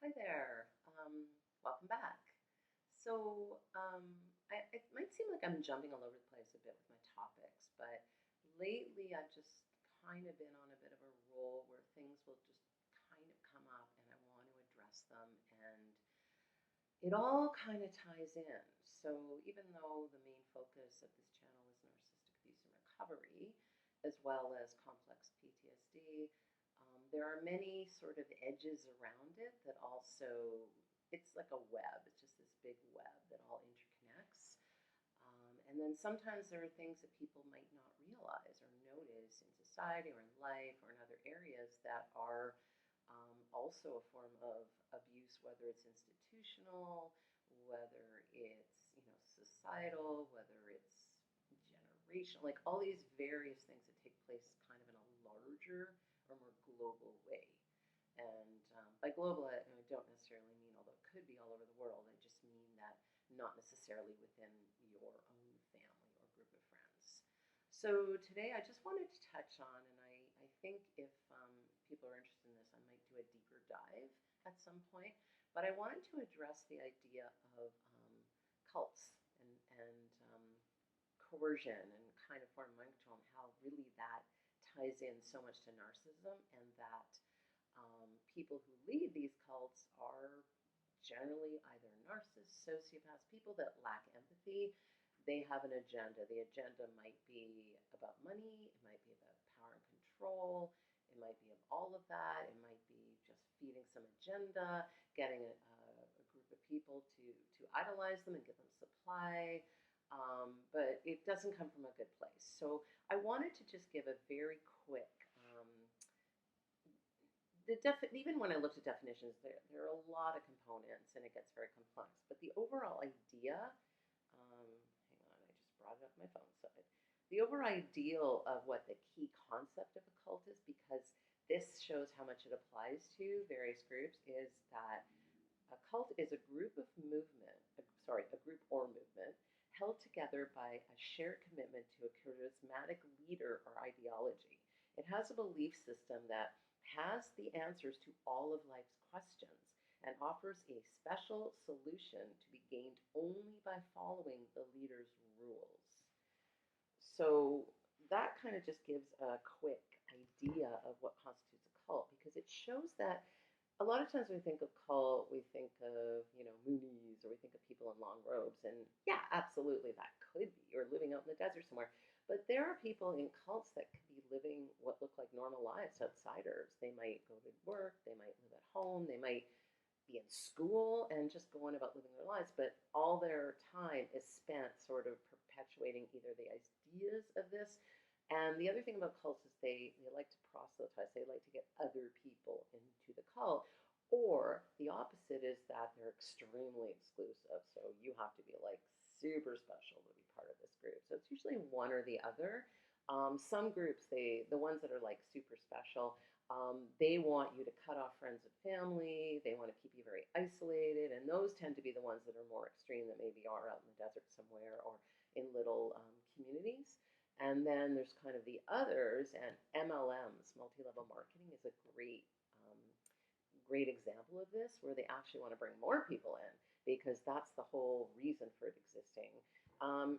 Hi there. Welcome back. It might seem like I'm jumping all over the place a bit with my topics, but lately I've just kind of been on a bit of a roll where things will just kind of come up and I want to address them, and it all kind of ties in. So, even though the main focus of this channel is narcissistic abuse and recovery, as well as complex PTSD, there are many sort of edges around it that also, it's like a web. It's just this big web that all interconnects. And then sometimes there are things that people might not realize or notice in society or in life or in other areas that are also a form of abuse, whether it's institutional, whether it's societal, whether it's generational, like all these various things that take place kind of in a larger or more global way. And by global, I don't necessarily mean, although it could be all over the world, I just mean that not necessarily within your own family or group of friends. So today I just wanted to touch on, and I think if people are interested in this, I might do a deeper dive at some point, but I wanted to address the idea of cults and coercion and kind of foreign mind control, and how really that ties in so much to narcissism, and that people who lead these cults are generally either narcissists, sociopaths, people that lack empathy. They have an agenda. The agenda might be about money, it might be about power and control, it might be of all of that, it might be just feeding some agenda, getting a group of people to idolize them and give them supply. But it doesn't come from a good place. So I wanted to just give a very quick even when I looked at definitions, there are a lot of components and it gets very complex. But the overall idea, hang on, I just brought it up on my phone. So the overall ideal of what the key concept of a cult is, because this shows how much it applies to various groups, is that a cult is a group of a group or movement held together by a shared commitment to a charismatic leader or ideology. It has a belief system that has the answers to all of life's questions and offers a special solution to be gained only by following the leader's rules. So that kind of just gives a quick idea of what constitutes a cult, because it shows that a lot of times when we think of cult, we think of, Moonies, or we think of people in long robes. And yeah, absolutely, that could be, or living out in the desert somewhere. But there are people in cults that could be living what look like normal lives, outsiders. They might go to work, they might live at home, they might be in school and just go on about living their lives, but all their time is spent sort of perpetuating either the ideas of this. And the other thing about cults is they like to proselytize, they like to get other people into the cult. Or the opposite is that they're extremely exclusive. So you have to be like super special to be part of this group. So it's usually one or the other. Some groups, the ones that are like super special, they want you to cut off friends and family. They want to keep you very isolated. And those tend to be the ones that are more extreme, that maybe are out in the desert somewhere or in little communities. And then there's kind of the others, and MLMs, multi-level marketing, is a great example of this, where they actually want to bring more people in, because that's the whole reason for it existing.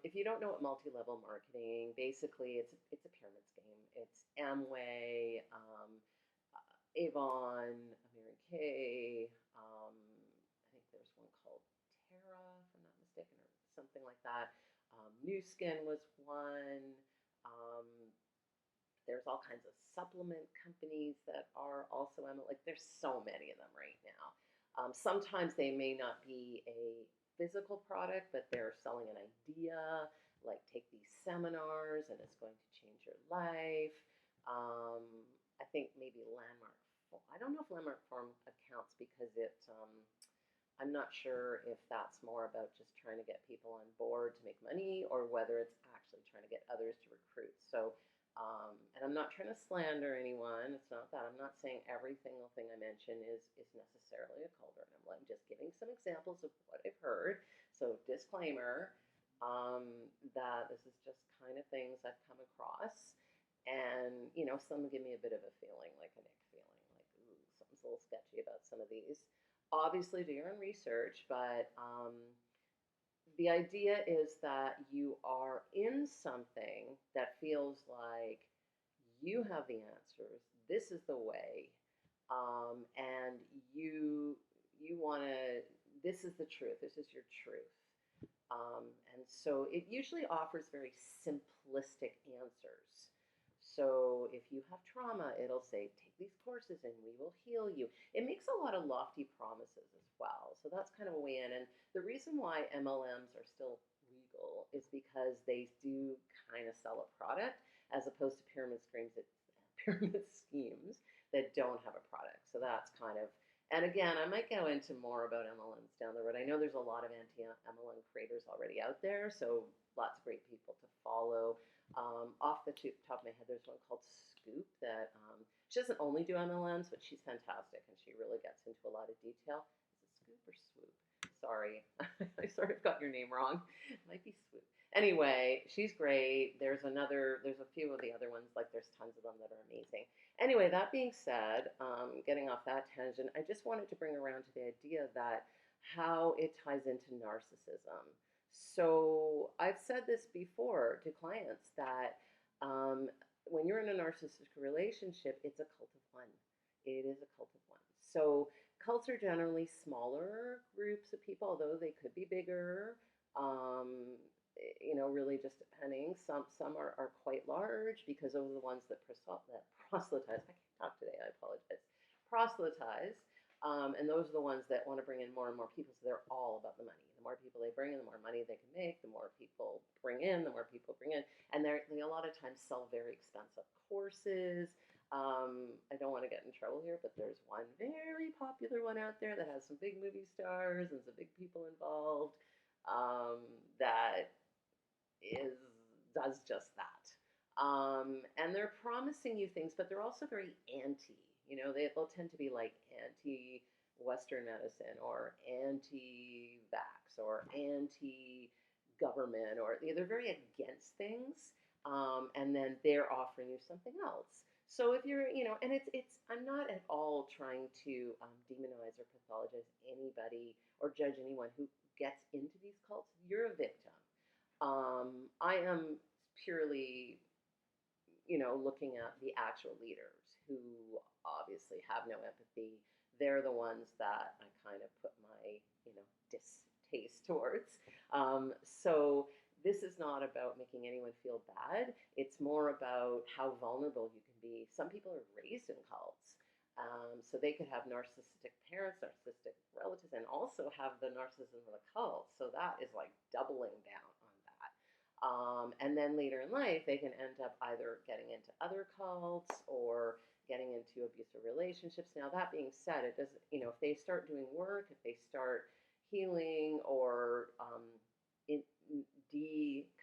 If you don't know what multi-level marketing, basically it's a pyramid scheme. It's Amway, Avon, Mary Kay. I think there's one called Terra, if I'm not mistaken, or something like that. New Skin was one. Um, there's all kinds of supplement companies that are also like, there's so many of them right now. Sometimes they may not be a physical product, but they're selling an idea, like take these seminars and it's going to change your life. I think maybe Landmark. I don't know if Landmark Farm accounts, because I'm not sure if that's more about just trying to get people on board to make money, or whether it's actually trying to get others to recruit. So, and I'm not trying to slander anyone. It's not that. I'm not saying every single thing I mention is necessarily a cult. I'm just giving some examples of what I've heard. So disclaimer, that this is just kind of things I've come across. And, some give me a bit of a feeling, like an ick feeling, like, ooh, something's a little sketchy about some of these. Obviously, do your own research, but the idea is that you are in something that feels like you have the answers. This is the way, and you want to. This is the truth. This is your truth. And so it usually offers very simplistic answers. So if you have trauma, it'll say, take these courses and we will heal you. It makes a lot of lofty promises as well. So that's kind of a way in. And the reason why MLMs are still legal is because they do kind of sell a product as opposed to pyramid schemes that don't have a product. So that's kind of, and again, I might go into more about MLMs down the road. I know there's a lot of anti-MLM creators already out there, so lots of great people to follow. Off the top of my head, there's one called Scoop that she doesn't only do MLMs, but she's fantastic and she really gets into a lot of detail. Is it Scoop or Swoop? Sorry, I sort of got your name wrong. It might be Swoop. Anyway, she's great. There's a few of the other ones, like there's tons of them that are amazing. Anyway, that being said, getting off that tangent, I just wanted to bring around to the idea that how it ties into narcissism. So I've said this before to clients that when you're in a narcissistic relationship, it's a cult of one. It is a cult of one. So cults are generally smaller groups of people, although they could be bigger. Um, really just depending. Some are quite large because those are the ones that proselytize. I can't talk today. I apologize. Proselytize, and those are the ones that want to bring in more and more people. So they're all about the money. The more people they bring in, the more money they can make. The more people bring in, the more people bring in, and they a lot of times sell very expensive courses. I don't want to get in trouble here, but there's one very popular one out there that has some big movie stars and some big people involved. That does just that. And they're promising you things, but they're also very anti. They'll tend to be like anti Western medicine or anti vax or anti government, or they're very against things. And then they're offering you something else. So if you're, and I'm not at all trying to demonize or pathologize anybody or judge anyone who gets into these cults. You're a victim. I am purely, looking at the actual leaders who obviously have no empathy. They're the ones that I kind of put my, distaste towards. So this is not about making anyone feel bad. It's more about how vulnerable you can be. Some people are raised in cults. So they could have narcissistic parents, narcissistic relatives, and also have the narcissism of the cult. So that is like doubling down on that. And then later in life, they can end up either getting into other cults or getting into abusive relationships. Now, that being said, it doesn't, if they start doing work, if they start healing or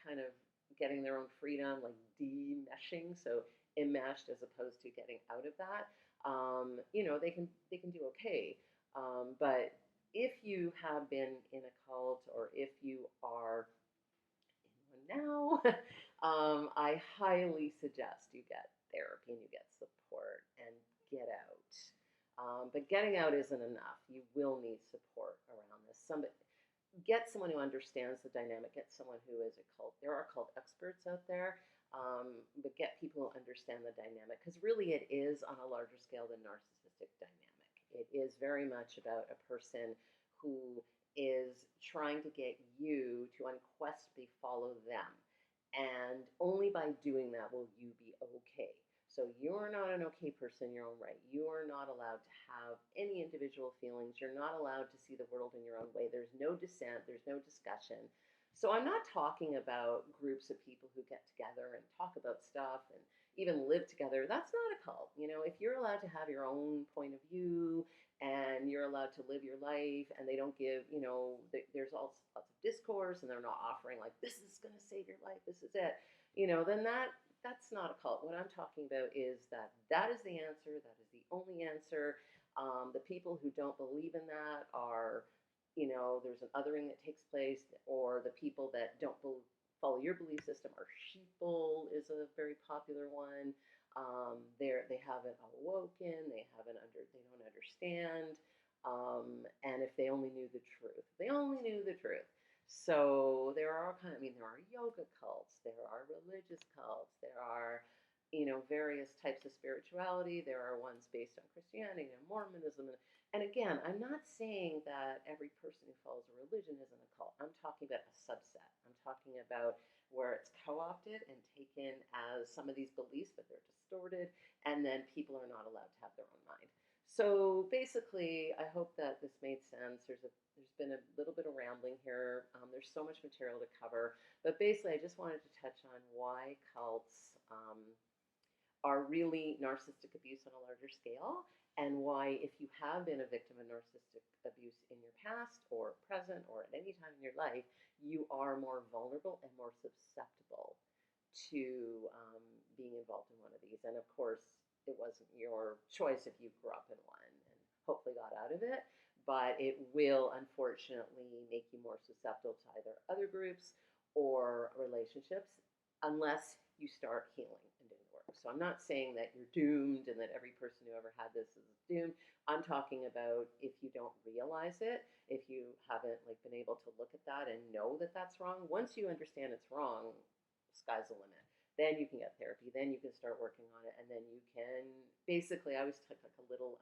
kind of getting their own freedom, like de-meshing, so enmeshed as opposed to getting out of that, they can do okay. But if you have been in a cult or if you are in one now, I highly suggest you get therapy and you get support and get out. But getting out isn't enough. You will need support around this. Get someone who understands the dynamic. Get someone who is a cult. There are cult experts out there. But get people who understand the dynamic, because really it is on a larger scale than narcissistic dynamic. It is very much about a person who is trying to get you to unquestionably follow them. And only by doing that will you be okay. So you're not an okay person in your own right. You are not allowed to have any individual feelings. You're not allowed to see the world in your own way. There's no dissent. There's no discussion. So I'm not talking about groups of people who get together and talk about stuff and even live together. That's not a cult. If you're allowed to have your own point of view and you're allowed to live your life and they don't give, there's lots of discourse and they're not offering like, this is going to save your life, this is it, then that's not a cult. What I'm talking about is that is the answer. That is the only answer. The people who don't believe in that are, there's an othering that takes place, or the people that don't follow your belief system are sheeple is a very popular one. They haven't awoken. They don't understand. And if they only knew the truth, they only knew the truth. So there are kind of, I mean, there are yoga cults, there are religious cults, there are, various types of spirituality. There are ones based on Christianity and Mormonism. And again, I'm not saying that every person who follows a religion is in a cult. I'm talking about a subset. I'm talking about where it's co-opted and taken as some of these beliefs, but they're distorted, and then people are not allowed to have their own mind. So basically, I hope that this made sense. There's been a little bit of rambling here. There's so much material to cover, but basically, I just wanted to touch on why cults are really narcissistic abuse on a larger scale, and why, if you have been a victim of narcissistic abuse in your past or present or at any time in your life, you are more vulnerable and more susceptible to being involved in one of these. And of course, it wasn't your choice if you grew up in one and hopefully got out of it, but it will unfortunately make you more susceptible to either other groups or relationships unless you start healing and doing the work. So I'm not saying that you're doomed and that every person who ever had this is doomed. I'm talking about if you don't realize it, if you haven't been able to look at that and know that that's wrong. Once you understand it's wrong, sky's the limit. Then you can get therapy. Then you can start working on it, and then you can basically. I always took a little,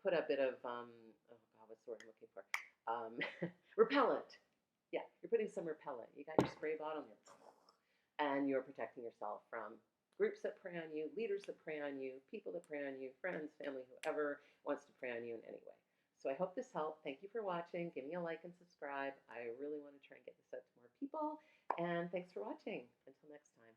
put a bit of oh god, what's the word I'm looking for? Repellent. Yeah, you're putting some repellent. You got your spray bottle, and you're protecting yourself from groups that prey on you, leaders that prey on you, people that prey on you, friends, family, whoever wants to prey on you in any way. So I hope this helped. Thank you for watching. Give me a like and subscribe. I really want to try and get this out to more people. And thanks for watching. Until next time.